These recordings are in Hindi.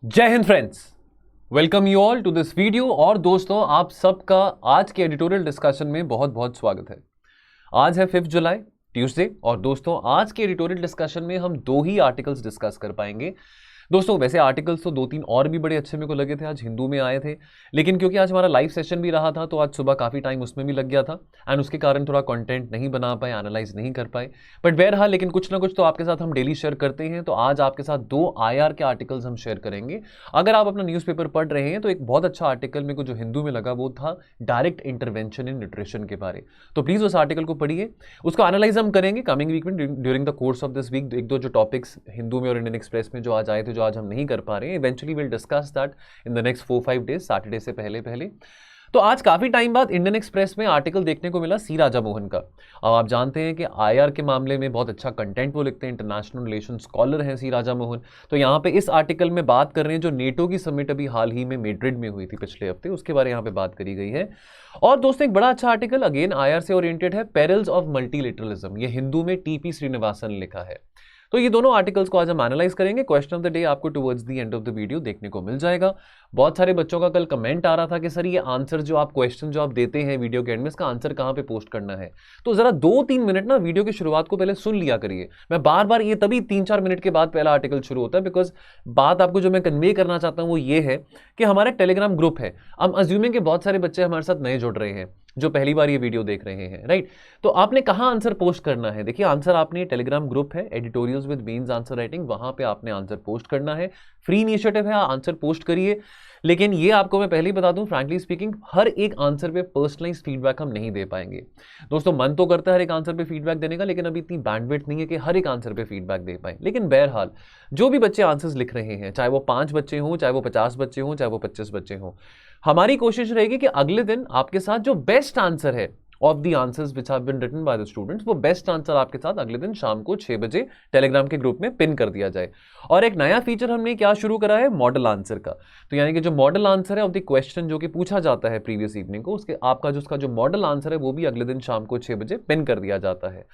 जय Hind friends, welcome you all to this video. और दोस्तों, आप सबका आज के एडिटोरियल डिस्कशन में बहुत बहुत स्वागत है। आज है 5 जुलाई ट्यूसडे और दोस्तों आज के एडिटोरियल डिस्कशन में हम दो ही आर्टिकल्स डिस्कस कर पाएंगे। दोस्तों वैसे आर्टिकल्स तो 2-3 और भी बड़े अच्छे मेरे को लगे थे, आज हिंदू में आए थे, लेकिन क्योंकि आज हमारा लाइव सेशन भी रहा था तो आज सुबह काफ़ी टाइम उसमें भी लग गया था एंड उसके कारण थोड़ा कंटेंट नहीं बना पाए, एनालाइज नहीं कर पाए। बट बहरहाल लेकिन कुछ ना कुछ तो आपके साथ हम डेली शेयर करते हैं, तो आज आपके साथ 2 IR के आर्टिकल्स हम शेयर करेंगे। अगर आप अपना न्यूज़पेपर पढ़ रहे हैं तो एक बहुत अच्छा आर्टिकल मेरे को जो हिंदू में लगा वो था डायरेक्ट इंटरवेंशन इन न्यूट्रिशन के बारे। तो प्लीज़ उस आर्टिकल को पढ़िए, उसको एनालाइज हम करेंगे कमिंग वीक में during the course of this week. एक दो जो टॉपिक्स हिंदू में और इंडियन एक्सप्रेस में जो आज आए थे, जो आज हम नहीं कर पा रहे हैं, eventually will discuss that in the next 4-5 days, Saturday से पहले पहले। तो आज काफी टाइम बाद इंडियन एक्सप्रेस में आर्टिकल देखने को मिला सी राजा मोहन का। अब आप जानते हैं कि IR के मामले में बहुत अच्छा कंटेंट वो लिखते हैं, इंटरनेशनल रिलेशन स्कॉलर हैं सी राजा मोहन। तो यहाँ पे इस आर्टिकल में बात कर रहे हैं जो नेटो की समिट अभी हाल ही में मैड्रिड में हुई थी पिछले हफ्ते, उसके बारे में यहाँ पे बात करी गई है। और दोस्तों एक बड़ा अच्छा आर्टिकल अगेन IR से ओरिएंटेड है, पेरिल्स ऑफ मल्टीलेटरलिज्म, ये हिंदू में TP श्रीनिवासन ने लिखा है। तो ये दोनों आर्टिकल्स को आज हम एनालाइज करेंगे। क्वेश्चन ऑफ द डे आपको towards the end of the video देखने को मिल जाएगा। बहुत सारे बच्चों का कल कमेंट आ रहा था कि सर ये आंसर जो आप क्वेश्चन जो आप देते हैं वीडियो के एंड में, इसका आंसर कहाँ पे पोस्ट करना है। तो जरा 2-3 मिनट ना वीडियो की शुरुआत को पहले सुन लिया करिए। मैं बार बार ये तभी 3-4 मिनट के बाद पहला आर्टिकल शुरू होता है, बिकॉज बात आपको जो मैं कन्वे करना चाहता हूँ वो ये है कि हमारा टेलीग्राम ग्रुप है। हम अज्यूमिंग के बहुत सारे बच्चे हमारे साथ नए जुड़ रहे हैं जो पहली बार ये वीडियो देख रहे हैं, राइट। तो आपने कहाँ आंसर पोस्ट करना है? देखिए आंसर आपने टेलीग्राम ग्रुप है editorials with beans answer writing, वहां पे आपने आंसर पोस्ट करना है। फ्री इनिशिएटिव है, आंसर पोस्ट करिए। लेकिन ये आपको मैं पहले ही बता दूं, फ्रैंकली स्पीकिंग हर एक आंसर पे पर्सनलाइज फीडबैक हम नहीं दे पाएंगे। दोस्तों मन तो करता है हर एक आंसर पे फीडबैक देने का, लेकिन अभी इतनी बैंडविड्थ नहीं है कि हर एक आंसर पे फीडबैक दे पाए। लेकिन बहरहाल जो भी बच्चे आंसर्स लिख रहे हैं, चाहे वो 5 बच्चे हों, चाहे वो 50 बच्चे हों, चाहे वो 25 बच्चे हों, हमारी कोशिश रहेगी कि अगले दिन आपके साथ जो बेस्ट आंसर है of the answers which have been written by the students, वो बेस्ट आंसर आपके साथ अगले दिन शाम को 6 बजे टेलीग्राम के ग्रुप में पिन कर दिया जाए। और एक नया फीचर हमने क्या शुरू करा है, मॉडल आंसर का। तो यानी कि जो मॉडल आंसर है ऑफ द क्वेश्चन जो कि पूछा जाता है प्रीवियस इवनिंग को, उसके आपका जो उसका जो मॉडल आंसर है वो भी अगले दिन शाम को 6 बजे पिन कर दिया जाता है।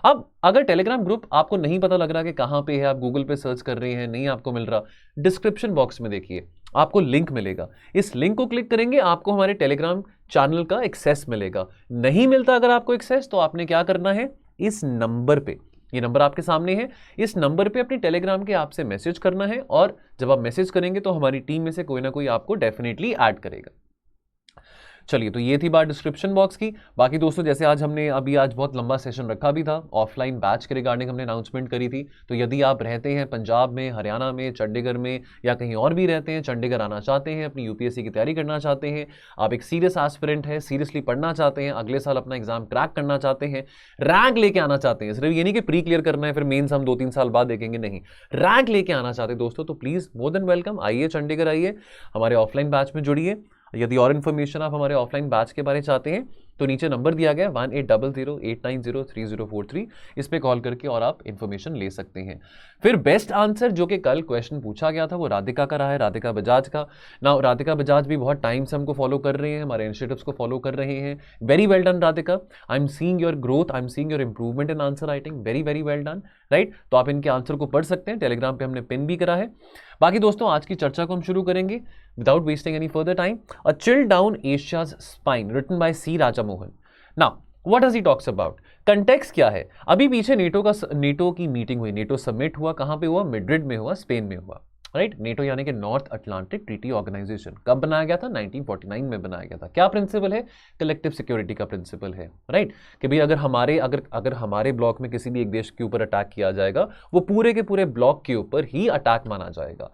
अब अगर टेलीग्राम ग्रुप आपको नहीं पता लग रहा कि कहां पे है, आप गूगल पे सर्च कर रहे हैं, नहीं आपको मिल रहा, डिस्क्रिप्शन बॉक्स में देखिए आपको लिंक मिलेगा। इस लिंक को क्लिक करेंगे, आपको हमारे टेलीग्राम चैनल का एक्सेस मिलेगा। नहीं मिलता अगर आपको एक्सेस, तो आपने क्या करना है, इस नंबर पे, ये नंबर आपके सामने है, इस नंबर पे अपनी टेलीग्राम के आपसे मैसेज करना है, और जब आप मैसेज करेंगे तो हमारी टीम में से कोई ना कोई आपको डेफिनेटली ऐड करेगा। चलिए, तो ये थी बात डिस्क्रिप्शन बॉक्स की। बाकी दोस्तों जैसे आज हमने आज बहुत लंबा सेशन रखा भी था, ऑफलाइन बैच के रिगार्डिंग हमने अनाउंसमेंट करी थी। तो यदि आप रहते हैं पंजाब में, हरियाणा में, चंडीगढ़ में या कहीं और भी रहते हैं, चंडीगढ़ आना चाहते हैं, अपनी UPSC की तैयारी करना चाहते हैं, आप एक सीरियस एस्पिरेंट है, सीरियसली पढ़ना चाहते हैं, अगले साल अपना एग्जाम क्रैक करना चाहते हैं, रैंक लेके आना चाहते हैं, सिर्फ ये नहीं कि प्री क्लियर करना है फिर मेन्स हम 2-3 साल बाद देखेंगे, नहीं, रैंक लेके आना चाहते हैं दोस्तों, तो प्लीज मोर देन वेलकम, आइए चंडीगढ़ आइए, हमारे ऑफलाइन बैच में जुड़िए। यदि और इन्फॉर्मेशन आप हमारे ऑफलाइन बैच के बारे में चाहते हैं तो नीचे नंबर दिया गया 1800-890-3043, इस पे कॉल करके और आप इन्फॉर्मेशन ले सकते हैं। फिर बेस्ट आंसर जो कि कल क्वेश्चन पूछा गया था वो राधिका का रहा है, राधिका बजाज का। ना राधिका बजाज भी बहुत टाइम से हमको फॉलो कर रहे हैं, हमारे इनिशिएटिव्स को फॉलो कर रहे हैं। Very well done Radhika, I am seeing your growth, I am seeing your improvement in answer writing, very very well done, right. तो आप इनके आंसर को पढ़ सकते हैं, टेलीग्राम पे हमने पिन भी करा है। बाकी दोस्तों आज की चर्चा को हम शुरू करेंगे without wasting any further time. A chill down Asia's spine, written by C Raja Mohan. Now what does he talks about, context क्या है? अभी पीछे नेटो की मीटिंग हुई, नेटो समिट हुआ, कहां पे हुआ, मैड्रिड में हुआ, स्पेन में हुआ, राइट। नेटो यानी कि नॉर्थ अटलांटिक ट्रीटी ऑर्गेनाइजेशन कब बनाया गया था? 1949 में बनाया गया था। क्या प्रिंसिपल है? कलेक्टिव सिक्योरिटी का प्रिंसिपल है, राइट। कि भाई अगर हमारे ब्लॉक में किसी भी एक देश के ऊपर अटैक किया जाएगा, वो पूरे के पूरे ब्लॉक के ऊपर ही अटैक माना जाएगा,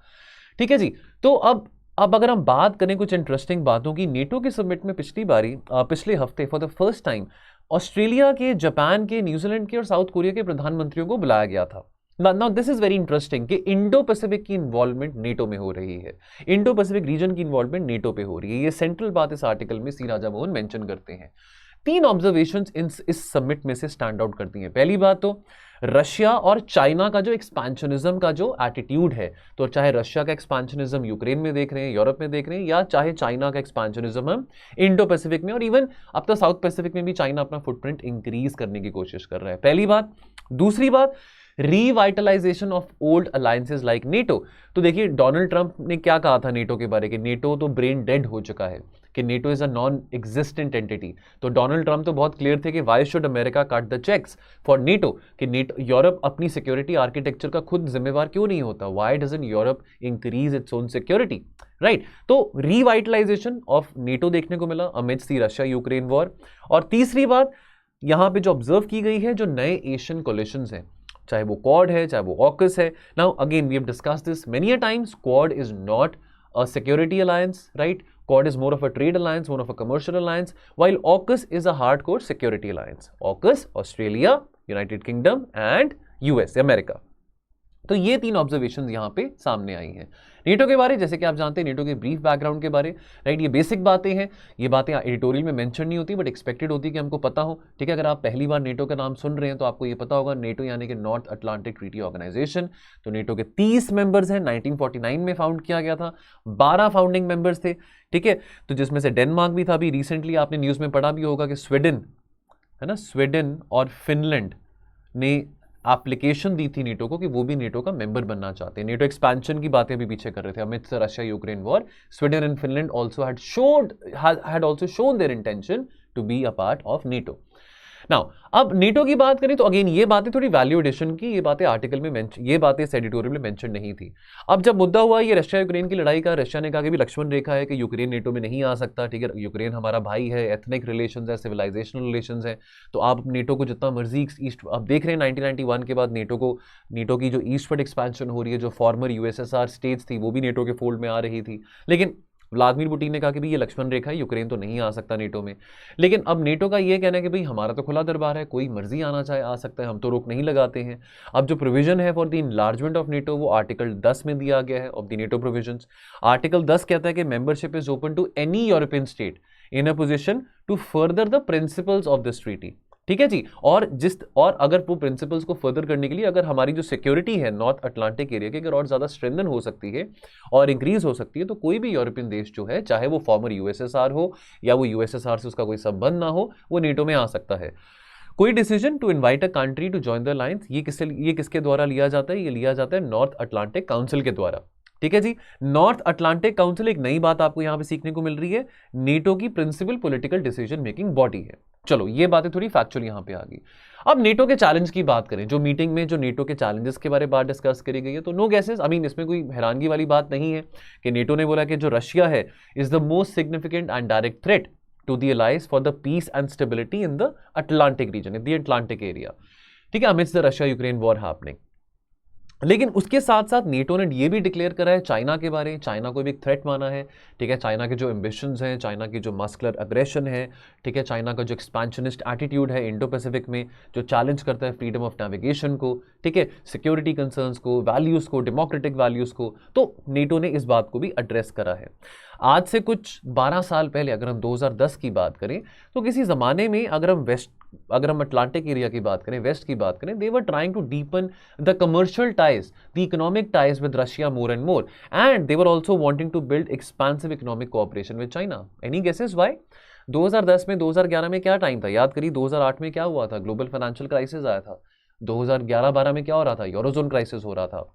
ठीक है जी। तो अब अगर हम बात करें कुछ इंटरेस्टिंग बातों की, नेटो के समिट में पिछले हफ्ते for the first time Australia के, जापान के, न्यूजीलैंड के और साउथ कोरिया के प्रधानमंत्रियों को बुलाया गया था। Now this is very interesting कि इंडो पैसिफिक की इन्वॉल्वमेंट नेटो में हो रही है, इंडो पैसिफिक रीजन की इन्वॉल्वमेंट नेटो पे हो रही है। ये सेंट्रल बात इस आर्टिकल में सी राजा मोहन मेंशन करते हैं। 3 ऑब्जर्वेशंस इस समिट में से स्टैंड आउट करती हैं। पहली बात तो रशिया और चाइना का जो एक्सपेंशनिज्म का जो एटीट्यूड है, तो चाहे रशिया का एक्सपेंशनिज्म यूक्रेन में देख रहे हैं, यूरोप में देख रहे हैं, या चाहे चाइना का एक्सपेंशनिज्म हम इंडो पैसिफिक में, और इवन अब तो साउथ पैसिफिक में भी चाइना अपना फुटप्रिंट इंक्रीज करने की कोशिश कर रहा है, पहली बात। दूसरी बात, revitalization of old alliances like NATO. तो देखिए डोनाल्ड ट्रंप ने क्या कहा था नेटो के बारे में, नेटो तो ब्रेन डेड हो चुका है, कि NATO is a non existent entity. तो डोनाल्ड ट्रंप तो बहुत क्लियर थे कि why should America cut the checks for NATO, कि नेटो यूरोप अपनी सिक्योरिटी आर्किटेक्चर का खुद जिम्मेवार क्यों नहीं होता, why doesn't Europe increase its own security, right. तो रीवाइटलाइजेशन ऑफ नेटो देखने को मिला amidst the Russia Ukraine war. और तीसरी बात यहां पे जो ऑब्जर्व की गई है, जो नए एशियन कोलिशंस हैं, चाहे वो क्वाड है चाहे वो ऑकस है। Now again we have discussed this many a times, quad is not a security alliance, right? Quad is more of a trade alliance, more of a commercial alliance, while AUKUS is a hardcore security alliance. AUKUS, Australia, United Kingdom and US, America. तो ये तीन ऑब्जर्वेशंस यहाँ पे सामने आई हैं नेटो के बारे। जैसे कि आप जानते हैं नेटो के ब्रीफ बैकग्राउंड के बारे, राइट। ये बेसिक बातें हैं, ये बातें एडिटोरियल में मेंशन नहीं होती बट एक्सपेक्टेड होती कि हमको पता हो, ठीक है। अगर आप पहली बार नेटो का नाम सुन रहे हैं तो आपको ये पता होगा, नेटो यानी कि नॉर्थ अटलांटिक ट्रीटी ऑर्गेनाइजेशन। तो नेटो के 30 मेंबर्स हैं, 1949 में फाउंड किया गया था, 12 फाउंडिंग मेंबर्स थे, ठीक है। तो जिसमें से डेनमार्क भी था। अभी रिसेंटली आपने न्यूज़ में पढ़ा भी होगा कि स्वीडन, है ना, स्वीडन और फिनलैंड ने एप्लीकेशन दी थी नेटो को कि वो भी नेटो का मेंबर बनना चाहते हैं। नेटो एक्सपेंशन की बातें भी पीछे कर रहे थे अमित से Russia Ukraine war. Sweden and Finland also had also shown their intention to be a part of NATO. Now अब नेटो की बात करें तो अगेन ये बातें थोड़ी वैल्यू एडिशन की, ये बातें आर्टिकल में ये बातें इस एडिटोरियल में मेंशन नहीं थी। अब जब मुद्दा हुआ ये रशिया यूक्रेन की लड़ाई का, रशिया ने कहा कि भी लक्ष्मण रेखा है कि यूक्रेन नेटो में नहीं आ सकता, ठीक है। यूक्रेन हमारा भाई है, एथनिक रिलेशंस है, सिविलाइजेशनल रिलेशंस है, तो आप नेटो को जितना मर्जी ईस्ट, आप देख रहे हैं 1991 के बाद नेटो की जो ईस्टवर्ड एक्सपेंशन हो रही है, जो फॉर्मर यूएसएसआर स्टेट्स थी वो भी नेटो के फोल्ड में आ रही थी। लेकिन व्लादिमीर पुतिन ने कहा कि भाई ये लक्ष्मण रेखा है, यूक्रेन तो नहीं आ सकता नेटो में। लेकिन अब नेटो का ये कहना है कि भाई हमारा तो खुला दरबार है, कोई मर्जी आना चाहे आ सकता है, हम तो रोक नहीं लगाते हैं। अब जो प्रोविजन है for the enlargement of NATO वो आर्टिकल 10 में दिया गया है of the NATO provisions. Article 10 कहता है कि membership is open to any European state in a position to further the principles of this treaty, ठीक है जी। और अगर वो प्रिंसिपल्स को फर्दर करने के लिए अगर हमारी जो सिक्योरिटी है नॉर्थ अटलांटिक एरिया की अगर और ज्यादा स्ट्रेंथन हो सकती है और इंक्रीज हो सकती है, तो कोई भी यूरोपियन देश जो है, चाहे वो फॉर्मर यूएसएसआर हो या वो यूएसएसआर से उसका कोई संबंध ना हो, वो नेटो में आ सकता है। कोई decision to invite a country to join the alliance ये किसके द्वारा लिया जाता है? ये लिया जाता है नॉर्थ अटलांटिक काउंसिल के द्वारा, ठीक है जी। नॉर्थ अटलांटिक काउंसिल, एक नई बात आपको यहां पे सीखने को मिल रही है, नेटो की principal political decision making body है। चलो ये बातें थोड़ी फैक्चुअल यहां पे आ गई। अब नेटो के चैलेंज की बात करें, जो मीटिंग में जो नेटो के चैलेंजेस के बारे में बात डिस्कस करी गई है, तो नो गैसेस, आई मीन इसमें कोई हैरानगी वाली बात नहीं है कि नेटो ने बोला कि जो रशिया है is the most significant and direct threat to the alliance for the peace and stability in the Atlantic region, in the Atlantic area, ठीक है, amidst the Russia Ukraine war happening. लेकिन उसके साथ साथ नेटो ने ये भी डिक्लेयर करा है चाइना के बारे में, चाइना को भी एक थ्रेट माना है, ठीक है। चाइना के जो एम्बिशंस हैं, चाइना की जो मस्कुलर अग्रेशन है, ठीक है, चाइना का जो एक्सपेंशनिस्ट एटीट्यूड है इंडो पैसिफिक में, जो चैलेंज करता है फ्रीडम ऑफ नेविगेशन को, ठीक है, सिक्योरिटी कंसर्न्स को, वैल्यूज़ को, डेमोक्रेटिक वैल्यूज़ को, तो नेटो ने इस बात को भी एड्रेस करा है। आज से कुछ 12 साल पहले अगर हम 2010 की बात करें तो किसी ज़माने में अगर हम अटलांटिक एरिया की बात करें, वेस्ट की बात करें, they were trying to deepen the commercial ties, the economic ties with Russia more and more, and they were also wanting to build expensive economic cooperation with China. Any guesses why? 2010 में, 2011 में क्या टाइम था? याद करिए 2008 में क्या हुआ था? ग्लोबल फाइनेंशियल क्राइसिस आया था। 2011-12 में क्या हो रहा था? यूरोजोन क्राइसिस हो रहा था।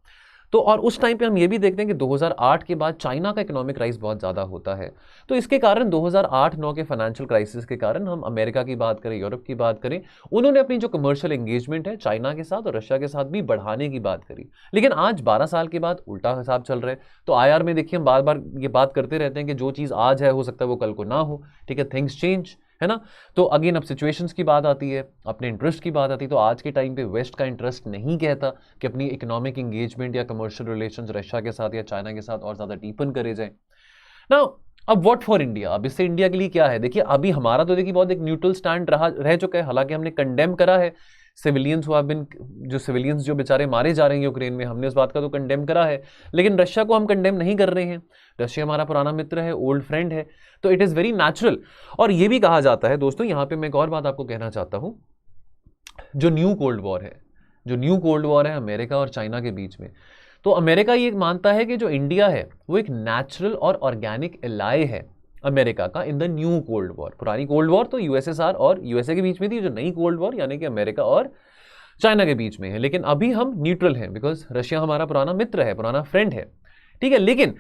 तो और उस टाइम पे हम ये भी देखते हैं कि 2008 के बाद चाइना का इकोनॉमिक राइज बहुत ज़्यादा होता है। तो इसके कारण 2008-9 के फाइनेंशियल क्राइसिस के कारण हम अमेरिका की बात करें, यूरोप की बात करें, उन्होंने अपनी जो कमर्शियल एंगेजमेंट है चाइना के साथ और रशिया के साथ भी बढ़ाने की बात करी। लेकिन आज 12 साल के बाद उल्टा हिसाब चल रहा है। तो IR में देखिए हम बार बार ये बात करते रहते हैं कि जो चीज़ आज है हो सकता है वो कल को ना हो, ठीक है, थिंग्स चेंज, है ना। तो अगेन अब सिचुएशंस की बात आती है, अपने इंटरेस्ट की बात आती है। तो आज के टाइम पे वेस्ट का इंटरेस्ट नहीं कहता कि अपनी इकोनॉमिक एंगेजमेंट या कमर्शियल रिलेशंस रशिया के साथ या चाइना के साथ और ज़्यादा डीपन करे जाए ना। अब व्हाट फॉर इंडिया? अब इससे इंडिया के लिए क्या है? देखिए अभी हमारा तो देखिए बहुत एक न्यूट्रल स्टैंड रह चुका है। हालांकि हमने कंडेम करा है सिविलियंस जो बेचारे मारे जा रहे हैं यूक्रेन में, हमने उस बात का तो कंडेम करा है। लेकिन रशिया को हम कंडेम नहीं कर रहे हैं। रशिया हमारा पुराना मित्र है, ओल्ड फ्रेंड है, तो इट इज़ वेरी नेचुरल। और ये भी कहा जाता है दोस्तों, यहाँ पे मैं एक और बात आपको कहना चाहता हूँ, जो न्यू कोल्ड वॉर है अमेरिका और चाइना के बीच में, तो अमेरिका ये मानता है कि जो इंडिया है वो एक नेचुरल और ऑर्गेनिक एलाय है अमेरिका का इन द न्यू कोल्ड वॉर। पुरानी कोल्ड वॉर तो यूएसएसआर और यूएसए के बीच में थी, जो नई कोल्ड वॉर यानी कि अमेरिका और चाइना के बीच में है, लेकिन अभी हम न्यूट्रल हैं बिकॉज रशिया हमारा पुराना मित्र है, पुराना फ्रेंड है, ठीक है। लेकिन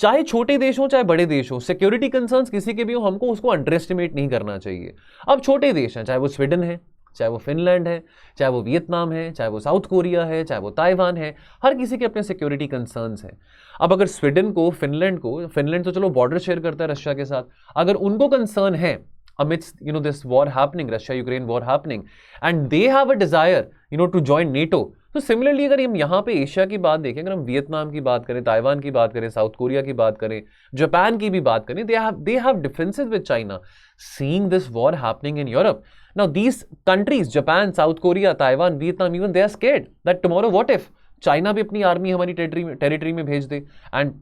चाहे छोटे देश हो चाहे बड़े देश हो, सिक्योरिटी कंसर्न्स किसी के भी हो, हमको उसको अंडर एस्टिमेट नहीं करना चाहिए। अब छोटे देश हैं, चाहे वो स्वीडन है, चाहे वो फिनलैंड है, चाहे वो वियतनाम है, चाहे वो साउथ कोरिया है, चाहे वो ताइवान है, हर किसी के अपने सिक्योरिटी कंसर्न्स हैं। अब अगर स्वीडन को, फिनलैंड तो चलो बॉर्डर शेयर करता है रशिया के साथ, अगर उनको कंसर्न है amidst this war happening, Russia Ukraine war happening, and they have a desire to join NATO, तो सिमिलरली अगर हम यहाँ पे एशिया की बात देखें, अगर हम वियतनाम की बात करें, ताइवान की बात करें, साउथ कोरिया की बात करें, जापान की भी बात करें, they have differences with China. Seeing this war happening in Europe, now these countries, Japan, South Korea, Taiwan, Vietnam, even they are scared that tomorrow what if China भी अपनी आर्मी हमारी टेरिटरी में भेज दे एंड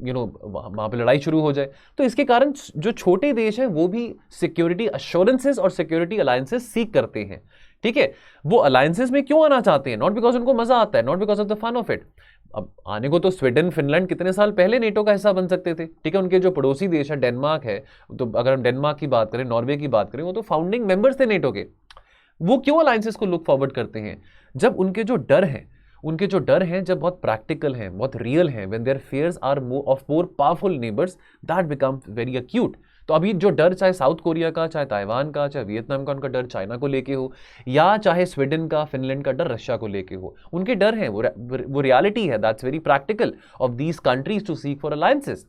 वहां पे लड़ाई शुरू हो जाए। तो इसके कारण जो छोटे देश हैं वो भी सिक्योरिटी अश्योरेंसेस और सिक्योरिटी अलायंसेस सीख करते हैं, ठीक है। वो अलायंसेस में क्यों आना चाहते हैं? नॉट बिकॉज उनको मजा आता है, not because of the fun of it. अब आने को तो स्वीडन, फिनलैंड कितने साल पहले नेटो का हिस्सा बन सकते थे, ठीक है। उनके जो पड़ोसी देश है, डेनमार्क है, तो अगर हम डेनमार्क की बात करें, नॉर्वे की बात करें, वो तो फाउंडिंग मेंबर्स थे नेटो के। वो क्यों अलायंसेस को लुक फॉरवर्ड करते हैं? जब उनके जो डर हैं जब बहुत प्रैक्टिकल हैं, बहुत रियल हैं, when there fears are of more powerful neighbours, that become very acute. तो अभी जो डर चाहे साउथ कोरिया का, चाहे ताइवान का, चाहे वियतनाम का, उनका डर चाइना को लेके हो, या चाहे स्वीडन का, फिनलैंड का डर रशिया को लेके हो, उनके डर हैं, वो रियलिटी है, that's very practical of these countries to seek for alliances.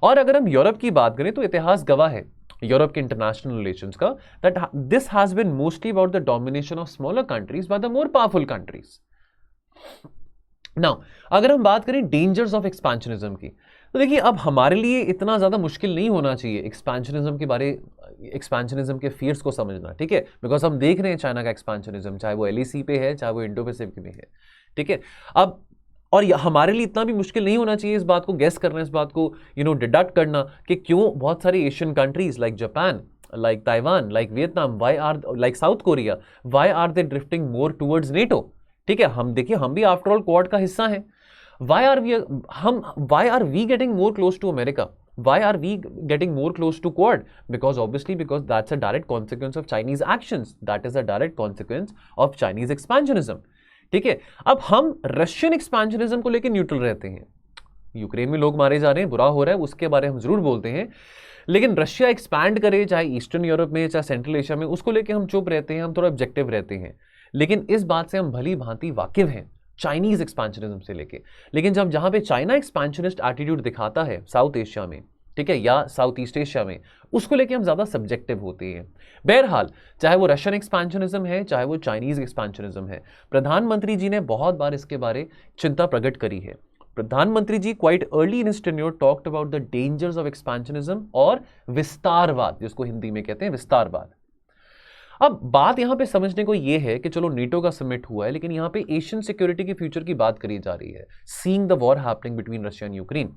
और अगर हम यूरोप की बात करें तो इतिहास गवाह है यूरोप के इंटरनेशनल रिलेशंस का, that this has been mostly about the domination of smaller countries by the more powerful countries. Now अगर हम बात करें डेंजर्स ऑफ एक्सपेंशनिज्म की, तो देखिए अब हमारे लिए इतना ज्यादा मुश्किल नहीं होना चाहिए एक्सपेंशनिज्म के फियर्स को समझना, ठीक है। बिकॉज हम देख रहे हैं चाइना का एक्सपेंशनिज्म, चाहे वो LAC पे है, चाहे वो इंडो पैसिफिक में है, ठीक है। अब और हमारे लिए इतना भी मुश्किल नहीं होना चाहिए इस बात को गेस करना, इस बात को डिडक्ट करना कि क्यों बहुत सारी Asian countries like Japan, like Taiwan, like Vietnam, like South Korea, why are they drifting more towards NATO, ठीक है। हम देखिए, हम भी आफ्टर ऑल क्वाड का हिस्सा हैं। Why are we getting more close to America? Why are we getting more close to Quad? Because that's a direct consequence of Chinese actions. That is a direct consequence of Chinese expansionism. ठीक है। अब हम रशियन एक्सपेंशनिज्म को लेकर न्यूट्रल रहते हैं। यूक्रेन में लोग मारे जा रहे हैं, बुरा हो रहा है, उसके बारे में हम जरूर बोलते हैं, लेकिन रशिया एक्सपैंड करे, चाहे ईस्टर्न यूरोप में, चाहे सेंट्रल एशिया में, उसको लेकर हम चुप रहते हैं, हम थोड़ा ऑब्जेक्टिव रहते हैं। लेकिन इस बात से हम भली भांति वाकिफ हैं चाइनीज एक्सपेंशनिज्म से लेके। लेकिन जब जहां पे चाइना एक्सपेंशनिस्ट एटीट्यूड दिखाता है साउथ एशिया में, ठीक है, या साउथ ईस्ट एशिया में, उसको लेके हम ज्यादा सब्जेक्टिव होते हैं। बहरहाल चाहे वो रशियन एक्सपेंशनिज्म है, चाहे वो चाइनीज एक्सपेंशनिज्म है, प्रधानमंत्री जी ने बहुत बार इसके बारे चिंता प्रकट करी है। प्रधानमंत्री ji quite early in his tenure talked about the dangers of expansionism और विस्तारवाद, जिसको हिंदी में कहते हैं विस्तारवाद। अब बात यहां पे समझने को यह है कि चलो नेटो का समिट हुआ है, लेकिन यहां पे एशियन सिक्योरिटी के फ्यूचर की बात करी जा रही है, seeing the war happening between Russia and Ukraine.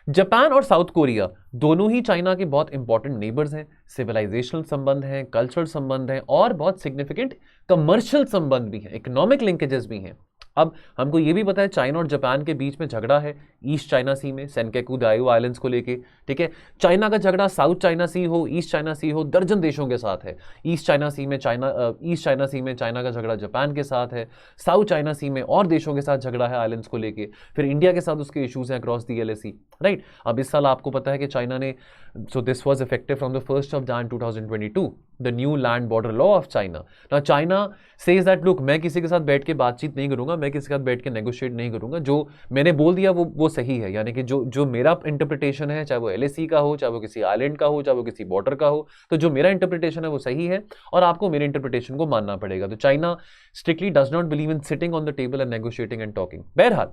Japan और साउथ कोरिया दोनों ही चाइना के बहुत इंपॉर्टेंट नेबर्स हैं, सिविलाइजेशनल संबंध हैं, कल्चरल संबंध हैं, और बहुत सिग्निफिकेंट कमर्शियल संबंध भी हैं, इकोनॉमिक लिंकेजेस भी हैं। अब हमको ये भी पता है चाइना और जापान के बीच में झगड़ा है ईस्ट चाइना सी में, सेनकाकू डाइओ आइलैंड्स को लेके, ठीक है। चाइना का झगड़ा साउथ चाइना सी हो, ईस्ट चाइना सी हो, दर्जन देशों के साथ है। ईस्ट चाइना सी में चाइना का झगड़ा जापान के साथ है, साउथ चाइना सी में और देशों के साथ झगड़ा है आइलैंड्स को लेके, फिर इंडिया के साथ उसके इश्यूज हैं अक्रॉस दी LAC, राइट। अब इस साल आपको पता है कि चाइना ने, so this was effective from the 1st of January 2022, the new land border law of China. Now China says that look, मैं किसी के साथ बैठ के बातचीत नहीं करूंगा, मैं किसी के साथ बैठ के नेगोशिएट नहीं करूंगा, जो मैंने बोल दिया वो सही है, यानी कि जो मेरा इंटरप्रिटेशन है, चाहे वो LAC का हो, चाहे वो किसी आइलैंड का हो, चाहे वो किसी बॉर्डर का हो, तो जो मेरा इंटरप्रिटेशन है वो सही है और आपको मेरे इंटरप्रिटेशन को मानना पड़ेगा। तो China strictly does not believe in sitting on the table and negotiating and talking. बहरहाल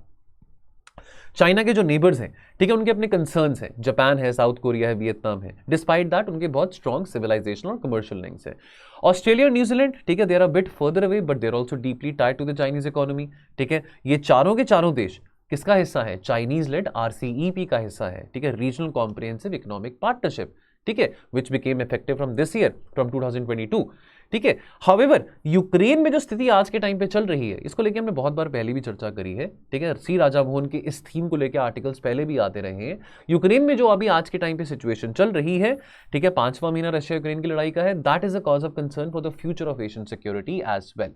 चाइना के जो नेबर्स हैं, ठीक है, उनके अपने कंसर्न्स हैं, जापान है, साउथ कोरिया है, वियतनाम है, डिस्पाइट दैट उनके बहुत स्ट्रॉन्ग सिविलाइजेशनल और कमर्शियल लिंक्स है। ऑस्ट्रेलिया और न्यूजीलैंड, ठीक है, they are a bit further away but they are also deeply tied to the Chinese economy, ठीक है। ये चारों के चारों देश किसका हिस्सा है? चाइनीज लेड RCEP का हिस्सा है, ठीक है, रीजनल कॉम्प्रिहेंसिव इकोनॉमिक पार्टनरशिप, ठीक है, which became effective from this year, from 2022, ठीक है। हाउएवर यूक्रेन में जो स्थिति आज के टाइम पे चल रही है, इसको लेके हमने बहुत बार पहले भी चर्चा करी है, ठीक है। सी राजा भवन के इस थीम को लेकर आर्टिकल्स पहले भी आते रहे हैं। यूक्रेन में जो अभी आज के टाइम पे सिचुएशन चल रही है, ठीक है, 5वां महीना रशिया यूक्रेन की लड़ाई का है, that is a cause of concern for the future of Asian security as well.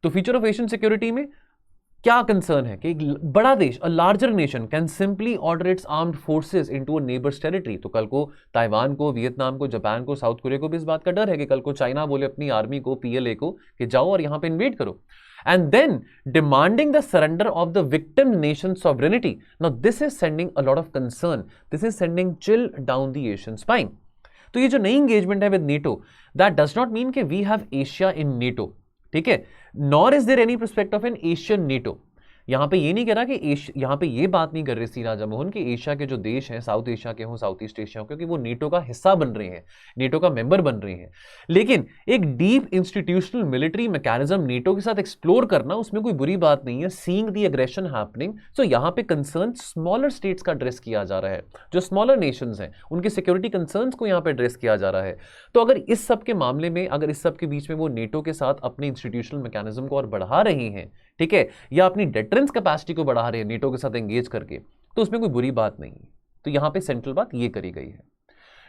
तो फ्यूचर ऑफ एशियन सिक्योरिटी में क्या कंसर्न है कि एक बड़ा देश, a larger nation can simply order its armed forces into a neighbour's territory. तो कल को ताइवान को, वियतनाम को, जापान को, साउथ कोरिया को भी इस बात का डर है कि कल को चाइना बोले अपनी आर्मी को, PLA को, कि जाओ और यहां पे इन्वेड करो, and then demanding the surrender of the victim nation's sovereignty. Now this is sending a lot of concern. This is sending chill down the Asian spine. तो ये जो नई engagement है with NATO, that does not mean कि we have Asia in NATO, ठीक है, nor is there any prospect of an Asian NATO. यहां पे ये नहीं कह रहा कि यहां पे ये बात नहीं कर रहे सी राजा मोहन कि एशिया के जो देश हैं, साउथ एशिया के हों, साउथ ईस्ट एशिया हो, क्योंकि वो नेटो का हिस्सा बन रहे हैं, नेटो का मेंबर बन रहे हैं, लेकिन एक deep institutional military mechanism NATO के साथ एक्सप्लोर करना, उसमें कोई बुरी बात नहीं है, सीइंग द एग्रेशन हैपनिंग। सो यहां पे कंसर्न स्मॉलर स्टेट्स का एड्रेस किया जा रहा है, जो स्मॉलर नेशंस हैं उनके सिक्योरिटी कंसर्न्स को यहां पे एड्रेस किया जा रहा है। तो अगर इस सब के मामले में, अगर इस सब के बीच में वो नेटो के साथ अपने इंस्टीट्यूशनल मैकेनिज्म को और बढ़ा रही हैं, ठीक है, या अपनी डेटरेंस कैपेसिटी को बढ़ा रहे हैं नेटो के साथ एंगेज करके, तो उसमें कोई बुरी बात नहीं है। तो यहां पे सेंट्रल बात ये करी गई है।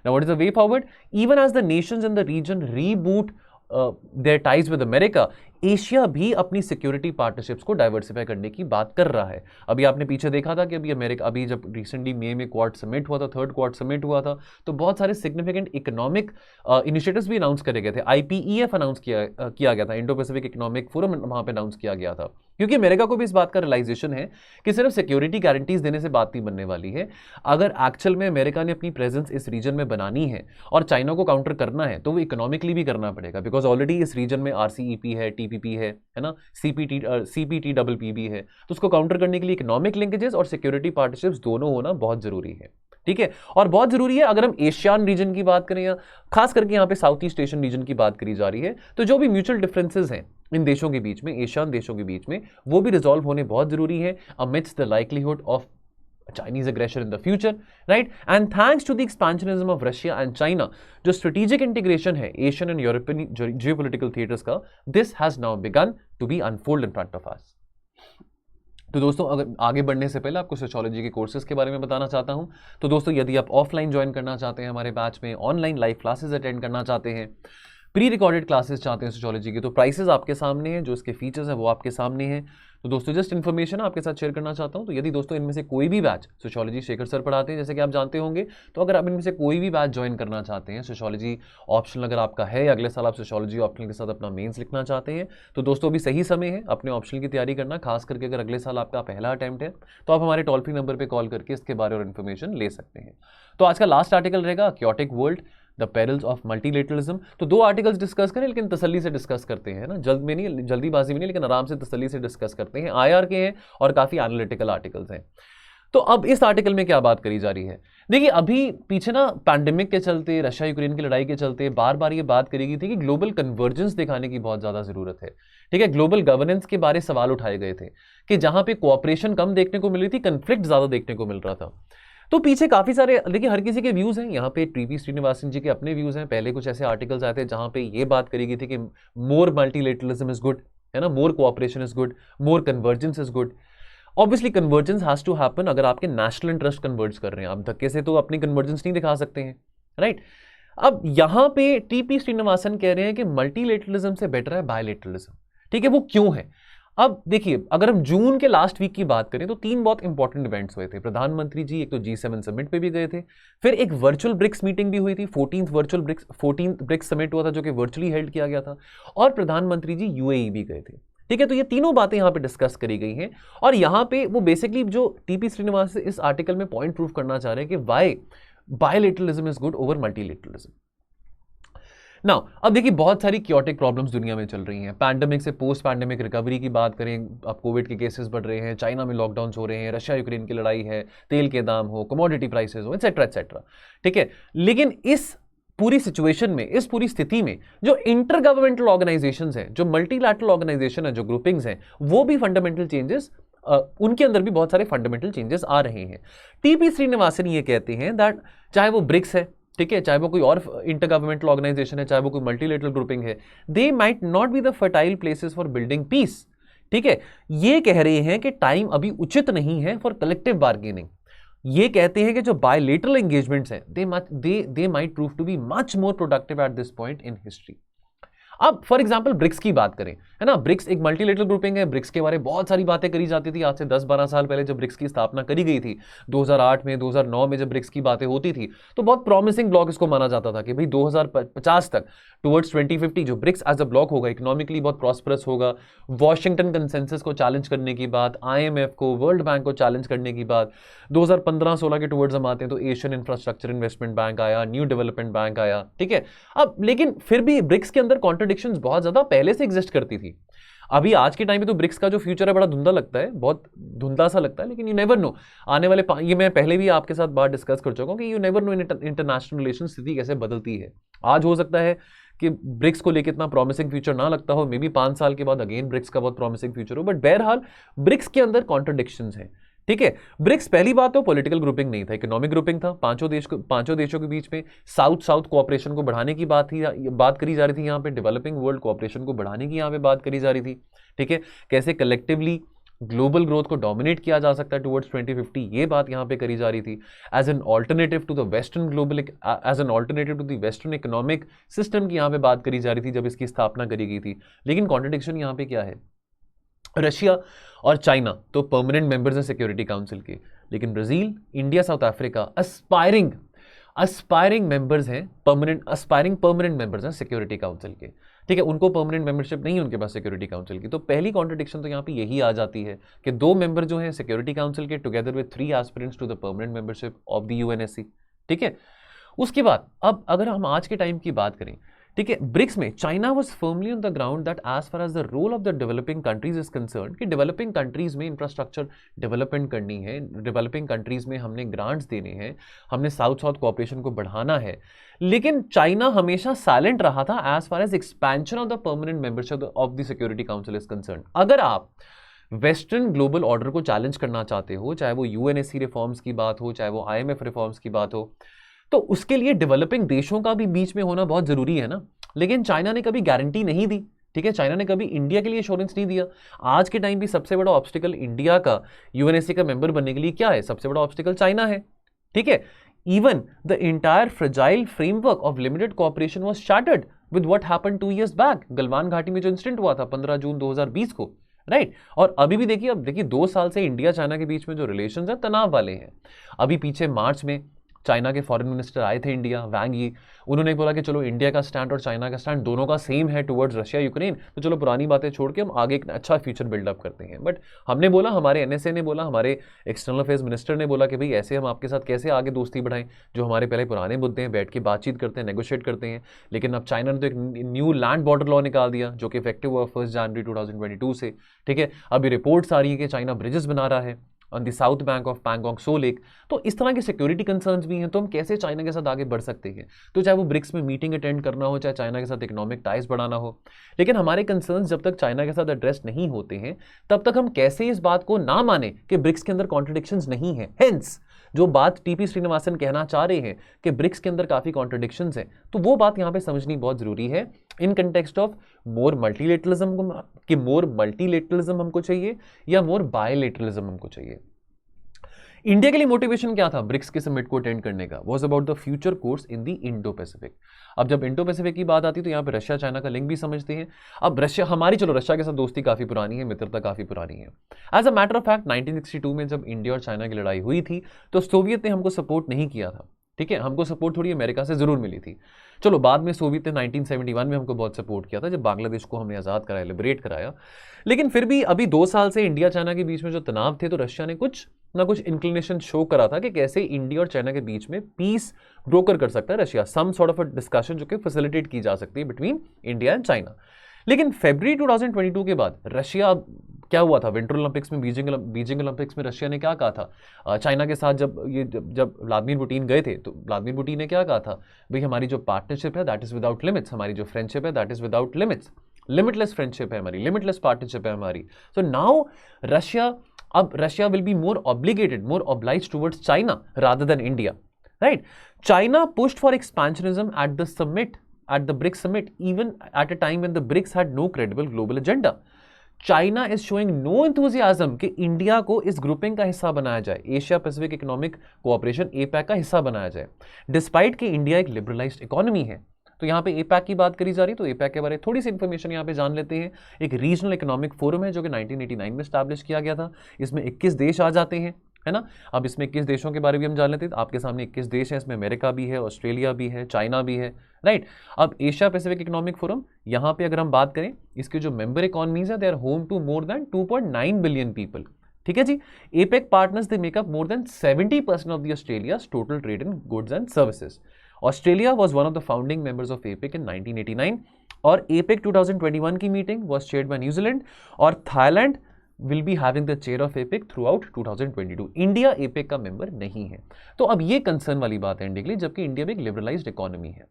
Now what is the way forward? Even as the nations in the region reboot their ties with America, Asia भी अपनी सिक्योरिटी पार्टनरशिप्स को डाइवर्सिफाई करने की बात कर रहा है। अभी आपने पीछे देखा था कि अभी अमेरिका, अभी जब रिसेंटली मई में क्वाड समिट हुआ था, थर्ड क्वाड समिट हुआ था, तो बहुत सारे सिग्निफिकेंट इकोनॉमिक इनिशिएटिव्स भी अनाउंस करे गए थे। IPEF अनाउंस किया गया था, इंडो पैसिफिक इकोनॉमिक फोरम वहां पे अनाउंस किया गया था, क्योंकि अमेरिका को भी इस बात का रियलाइजेशन है कि सिर्फ सिक्योरिटी गारंटीज देने से बात नहीं बनने वाली है। अगर एक्चुअल में अमेरिका ने अपनी प्रेजेंस इस रीजन में बनानी है और चाइना को काउंटर करना है, तो वो इकोनॉमिकली भी करना पड़ेगा, बिकॉज ऑलरेडी इस रीजन में RCEP है, TPP है ना, CPTPP भी है। तो उसको काउंटर करने के लिए इकोनॉमिक लिंकेजेस और सिक्योरिटी पार्टनरशिप्स दोनों होना बहुत जरूरी है, ठीक है। और बहुत जरूरी है अगर हम एशियान रीजन की बात करें, या खास करके यहाँ पे साउथ ईस्ट एशियन रीजन की बात करी जा रही है, तो जो भी म्यूचुअल डिफरेंसेस हैं इन देशों के बीच में, एशियान देशों के बीच में, वो भी रिजॉल्व होने बहुत जरूरी है amidst the likelihood of Chinese aggression in the future, right? And thanks to the expansionism of Russia and China, जो strategic integration है Asian and European geopolitical theaters का, this has now begun to be unfold in front of us. तो दोस्तों, अगर आगे बढ़ने से पहले आपको सोशियोलॉजी के कोर्सेज के बारे में बताना चाहता हूं। तो दोस्तों, यदि आप ऑफलाइन ज्वाइन करना चाहते हैं हमारे बैच में, ऑनलाइन लाइव क्लासेस अटेंड करना चाहते हैं, प्री रिकॉर्डेड क्लासेस चाहते हैं सोशियोलॉजी की, तो प्राइसेस आपके सामने हैं, जो इसके फीचर्स हैं वो आपके सामने हैं। तो दोस्तों, जस्ट इन्फॉर्मेशन आपके साथ शेयर करना चाहता हूं। तो यदि दोस्तों इनमें से कोई भी बैच, सोशियोलॉजी शेखर सर पढ़ाते हैं जैसे कि आप जानते होंगे, तो अगर आप इनमें से कोई भी बैच ज्वाइन करना चाहते हैं, सोशियोलॉजी ऑप्शनल अगर आपका है, अगले साल आप सोशियोलॉजी ऑप्शनल के साथ अपना मेंस लिखना चाहते हैं, तो दोस्तों अभी सही समय है अपने ऑप्शनल की तैयारी करना। खास करके अगर अगले साल आपका पहला अटेम्प्ट है, तो आप हमारे टोल फ्री नंबर पर कॉल करके इसके बारे में इन्फॉर्मेशन ले सकते हैं। तो आज का लास्ट आर्टिकल रहेगा chaotic world, the perils of multilateralism. तो 2 आर्टिकल्स डिस्कस करें, लेकिन तसल्ली से डिस्कस करते हैं ना, जल्दीबाजी में नहीं, लेकिन आराम से तसल्ली से डिस्कस करते हैं। IR के हैं और काफी एनालिटिकल आर्टिकल्स हैं। तो अब इस आर्टिकल में क्या बात करी जा रही है? देखिए, अभी पीछे ना पैंडेमिक के चलते, रशिया यूक्रेन की लड़ाई के चलते बार बार ये बात करी गई थी कि ग्लोबल कन्वर्जेंस दिखाने की बहुत ज्यादा जरूरत है, ठीक है। ग्लोबल गवर्नेंस के बारे सवाल उठाए गए थे कि जहां पे कोऑपरेशन कम देखने को मिल रही थी, कन्फ्लिक्ट ज्यादा देखने को मिल रहा था। तो पीछे काफी सारे, देखिए, हर किसी के व्यूज हैं। यहाँ पे TP श्रीनिवासन जी के अपने व्यूज हैं। पहले कुछ ऐसे आर्टिकल्स आए थे जहां पे ये बात करी गई थी कि मोर मल्टीलेटरलिज्म इज गुड, है ना, more cooperation is good, more convergence is good. Obviously convergence has to happen अगर आपके नेशनल इंटरेस्ट कन्वर्ज कर रहे हैं। आप धक्के से तो अपनी कन्वर्जेंस नहीं दिखा सकते हैं, राइट। अब यहां पे TP श्रीनिवासन कह रहे हैं कि मल्टीलेटरलिज्म से बेटर है बायलेटरलिज्म, ठीक है। वो क्यों है? अब देखिए, अगर हम जून के लास्ट वीक की बात करें तो 3 बहुत इंपॉर्टेंट इवेंट्स हुए थे। प्रधानमंत्री जी एक तो G7 समिट पे भी गए थे, फिर एक वर्चुअल ब्रिक्स मीटिंग भी हुई थी, 14th ब्रिक्स समिट हुआ था जो कि वर्चुअली हेल्ड किया गया था, और प्रधानमंत्री जी UAE भी गए थे, ठीक है। तो ये तीनों बातें यहाँ पे डिस्कस करी गई हैं, और यहाँ पे वो बेसिकली जो TP श्रीनिवासन इस आर्टिकल में पॉइंट प्रूव करना चाह रहे हैं कि why bilateralism is good over multilateralism. Now, अब देखिए, बहुत सारी क्योटिक प्रॉब्लम्स दुनिया में चल रही हैं। पैंडेमिक से पोस्ट पैंडेमिक रिकवरी की बात करें, अब कोविड के केसेस बढ़ रहे हैं, चाइना में लॉकडाउन्स हो रहे हैं, रशिया यूक्रेन की लड़ाई है, तेल के दाम हो, कमोडिटी प्राइसेस हो, एटसेट्रा एटसेट्रा, ठीक है। लेकिन इस पूरी सिचुएशन में, इस पूरी स्थिति में, जो इंटर गवर्नमेंटल ऑर्गेनाइजेशंस हैं, जो मल्टीलैटरल ऑर्गेनाइजेशन है, जो ग्रुपिंग्स हैं, वो भी फंडामेंटल चेंजेस, उनके अंदर भी बहुत सारे फंडामेंटल चेंजेस आ रहे हैं। TP श्रीनिवासन ये कहते हैं दैट चाहे वो ब्रिक्स है, ठीक है, चाहे वो कोई और इंटर गवर्नमेंटल ऑर्गेनाइजेशन है, चाहे वो कोई मल्टीलेटरल ग्रुपिंग है, they might not be the fertile places for building peace, ठीक है। ये कह रहे हैं कि टाइम अभी उचित नहीं है फॉर कलेक्टिव बार्गेनिंग। ये कहते हैं कि जो बायलेटरल एंगेजमेंट्स हैं, they might prove to be much more productive at this point in history. अब फॉर एग्जांपल ब्रिक्स की बात करें, है ना, ब्रिक्स एक मल्टीलेटरल ग्रुपिंग है, ब्रिक्स के बारे में बहुत सारी बातें करी जाती थी आज से 10-12 साल पहले जब ब्रिक्स की स्थापना करी गई थी 2008 में, 2009 में जब ब्रिक्स की बातें होती थी तो बहुत प्रॉमिसिंग ब्लॉक इसको माना जाता था कि भाई 2050 तक टुवर्ड्स 2050 जो ब्रिक्स एज अ ब्लॉक होगा इकोनॉमिकली बहुत प्रॉस्परस होगा। वॉशिंगटन कंसेंसस को चैलेंज करने की बात, IMF को, वर्ल्ड बैंक को चैलेंज करने की बात, 2015-16 के टुवर्ड्स हम आते हैं तो एशियन इंफ्रास्ट्रक्चर इन्वेस्टमेंट बैंक आया, न्यू डेवलपमेंट बैंक आया, ठीक है। अब लेकिन फिर भी ब्रिक्स के अंदर कॉन्ट्रडिक्शंस बहुत ज्यादा पहले से एग्जिस्ट करती थी। अभी आज के टाइम पे तो ब्रिक्स का जो फ्यूचर है बड़ा धुंधला लगता है, बहुत धुंधला सा लगता है, लेकिन यू नेवर नो आने वाले ये मैं पहले भी आपके साथ बात डिस्कस कर चुका हूं कि you never know international relation स्थिति कैसे बदलती है। आज हो सकता है कि ब्रिक्स को लेकर इतना प्रॉमिसिंग फ्यूचर ना लगता हो, मे बी 5 साल के बाद अगेन ब्रिक्स का बहुत प्रॉमिसिंग फ्यूचर हो, बट बहरहाल ब्रिक्स के अंदर कॉन्ट्रडिक्शंस हैं, ठीक है। ब्रिक्स पहली बात तो पॉलिटिकल ग्रुपिंग नहीं था, इकोनॉमिक ग्रुपिंग था। पांचों देशों के बीच में साउथ साउथ कोऑपरेशन को बढ़ाने की बात करी जा रही थी, यहाँ पे डेवलपिंग वर्ल्ड कोऑपरेशन को बढ़ाने की यहाँ पे बात करी जा रही थी, ठीक है। कैसे कलेक्टिवली ग्लोबल ग्रोथ को डोमिनेट किया जा सकता है टुवर्ड्स 2050, ये बात यहाँ पे करी जा रही थी as an alternative to the western economic system की यहाँ पे बात करी जा रही थी जब इसकी स्थापना करी गई थी। लेकिन कॉन्ट्रडिक्शन यहाँ पे क्या है, रशिया और चाइना तो परमानेंट मेंबर्स हैं सिक्योरिटी काउंसिल के, लेकिन Brazil, India, south Africa aspiring members हैं, परमानेंट मेंबर्स हैं सिक्योरिटी काउंसिल के, ठीक है। उनको परमानेंट मेंबरशिप नहीं है उनके पास सिक्योरिटी काउंसिल की। तो पहली कॉन्ट्रडिक्शन तो यहाँ पे यही आ जाती है कि 2 मेंबर जो हैं सिक्योरिटी काउंसिल के together with 3 aspirants to the permanent membership of the UNSC, ठीक है। उसके बाद अब अगर हम आज के टाइम की बात करें, ठीक है, ब्रिक्स में China was firmly on the ground that as far as the role of the developing countries is concern कि डेवलपिंग कंट्रीज में इंफ्रास्ट्रक्चर डेवलपमेंट करनी है, डेवलपिंग कंट्रीज में हमने ग्रांट्स देने हैं, हमने साउथ साउथ कोऑपरेशन को बढ़ाना है। लेकिन चाइना हमेशा साइलेंट रहा था as far as expansion of the permanent membership of the security council is concern. अगर आप वेस्टर्न ग्लोबल ऑर्डर को चैलेंज करना चाहते हो, चाहे वो यूएनएससी रिफॉर्म्स की बात हो, चाहे वो IMF रिफॉर्म्स की बात हो, तो उसके लिए डेवलपिंग देशों का भी बीच में होना बहुत जरूरी है ना। लेकिन चाइना ने कभी गारंटी नहीं दी, ठीक है। चाइना ने कभी इंडिया के लिए एश्योरेंस नहीं दिया। आज के टाइम भी सबसे बड़ा ऑब्स्टिकल इंडिया का यूएनएससी का मेंबर बनने के लिए क्या है, सबसे बड़ा ऑब्स्टिकल चाइना है, ठीक है। Even the entire fragile framework of limited cooperation was shattered with what happened 2 years back, Galwan घाटी में जो इंसिडेंट हुआ था 15 जून 2020 को, राइट। और अभी भी देखिए, अब देखिए 2 साल से इंडिया चाइना के बीच में जो रिलेशंस हैं तनाव वाले हैं। अभी पीछे मार्च में चाइना के फॉरेन मिनिस्टर आए थे इंडिया, वांग यी, उन्होंने बोला कि चलो इंडिया का स्टैंड और चाइना का स्टैंड दोनों का सेम है टुवर्ड्स रशिया यूक्रेन, तो चलो पुरानी बातें छोड़ के हम आगे एक अच्छा फ्यूचर बिल्डअप करते हैं। बट हमने बोला, हमारे NSA ने बोला, हमारे एक्सटर्नल अफेयर्स मिनिस्टर ने बोला कि भाई ऐसे हम आपके साथ कैसे आगे दोस्ती बढ़ाएं, जो हमारे पहले पुराने मुद्दे हैं, बैठ के बातचीत करते हैं, नेगोशिएट करते हैं। लेकिन अब चाइना ने तो एक न्यू लैंड बॉर्डर लॉ निकाल दिया जो कि इफेक्टिव हुआ 1 जनवरी 2022 से, ठीक है। अभी रिपोर्ट्स आ रही है कि चाइना ब्रिजेस बना रहा है on the south bank of Pangong so lake. तो इस तरह के सिक्योरिटी कंसर्न्स भी हैं, तो हम कैसे चाइना के साथ आगे बढ़ सकते हैं। तो चाहे वो ब्रिक्स में मीटिंग अटेंड करना हो, चाहे चाइना के साथ इकोनॉमिक टाइज बढ़ाना हो, लेकिन हमारे कंसर्न्स जब तक चाइना के साथ एड्रेस नहीं होते हैं तब तक हम कैसे इस बात को ना माने कि ब्रिक्स के अंदर कॉन्ट्रडिक्शंस नहीं है। हेंस जो बात TP श्रीनिवासन कहना चाह रहे हैं कि ब्रिक्स के अंदर काफी कॉन्ट्रडिक्शंस हैं, तो वो बात यहां पे समझनी बहुत जरूरी है in context of more multilateralism, कि मोर मल्टीलेटरलिज्म हमको चाहिए या मोर बायलेटरलिज्म हमको चाहिए। इंडिया के लिए मोटिवेशन क्या था ब्रिक्स के समिट को अटेंड करने का, was about the future course in the Indo Pacific. अब जब इंडो पैसिफिक की बात आती है तो यहाँ पे रशिया चाइना का लिंक भी समझते हैं। अब रशिया हमारी, चलो रशिया के साथ दोस्ती काफी पुरानी है, मित्रता काफी पुरानी है। As a matter of fact 1962 में जब इंडिया और चाइना की लड़ाई हुई थी तो सोवियत ने हमको सपोर्ट नहीं किया था, ठीक है। हमको सपोर्ट थोड़ी अमेरिका से जरूर मिली थी। चलो बाद में सोवियत ने 1971 में हमको बहुत सपोर्ट किया था जब बांग्लादेश को हमने आज़ाद कराया, लिबरेट कराया। लेकिन फिर भी अभी 2 साल से इंडिया चाइना के बीच में जो तनाव थे, तो रशिया ने कुछ ना कुछ इंक्लिनेशन शो करा था कि कैसे इंडिया और चाइना के बीच में पीस ब्रोकर कर सकता है Russia, some sort of a discussion जो कि फैसिलिटेट की जा सकती है बिटवीन इंडिया एंड चाइना। लेकिन फरवरी 2022 के बाद रशिया, क्या हुआ था विंटर ओलंपिक्स में, बीजिंग ओलंपिक्स में रशिया ने क्या कहा था चाइना के साथ, जब व्लादिमीर पुतिन गए थे तो व्लादिमीर पुतिन ने क्या कहा था, भाई हमारी जो पार्टनरशिप है दैट इज विदाउट लिमिट्स, हमारी जो फ्रेंडशिप है that is without limits, limitless friendship है हमारी, लिमिटलेस पार्टनरशिप है हमारी। So now Russia will be more obliged towards China rather than India, right? China pushed for expansionism at the BRICS summit, even at a time when the BRICS had no credible global agenda. China is showing no enthusiasm कि इंडिया को इस ग्रुपिंग का हिस्सा बनाया जाए, Asia Pacific economic cooperation APEC का हिस्सा बनाया जाए, डिस्पाइट कि इंडिया एक लिबरलाइज्ड इकोनॉमी है। तो यहाँ पे एपैक की बात करी जा रही है, तो एपैक के बारे में थोड़ी सी इन्फॉर्मेशन यहाँ पे जान लेते हैं। एक रीजनल इकोनॉमिक फोरम है जो कि 1989 में स्टैब्लिश किया गया था। इसमें 21 देश आ जाते हैं, है ना। अब इसमें 21 देशों के बारे में हम जान लेते हैं। आपके सामने 21 देश हैं, इसमें अमेरिका भी है, ऑस्ट्रेलिया भी है, चाइना भी है, राइट। अब एशिया पैसिफिक इकोनॉमिक फोरम, यहाँ पे अगर हम बात करें, इसके जो मेंबर इकोनॉमीज है, they are home to more than 2.9 billion people, ठीक है जी। APEC partners they make up more than 70% of the Australia's total trade in goods and services. Australia was one of the founding members of APEC in 1989 और एपेक 2021 की meeting was chaired by New Zealand और Thailand will be having the chair of APEC throughout 2022। India APEC का मेंबर नहीं है। तो अब ये कंसर्न वाली बात है इंडिया के लिए, जबकि इंडिया में एक लिबरलाइज्ड इकोनॉमी है।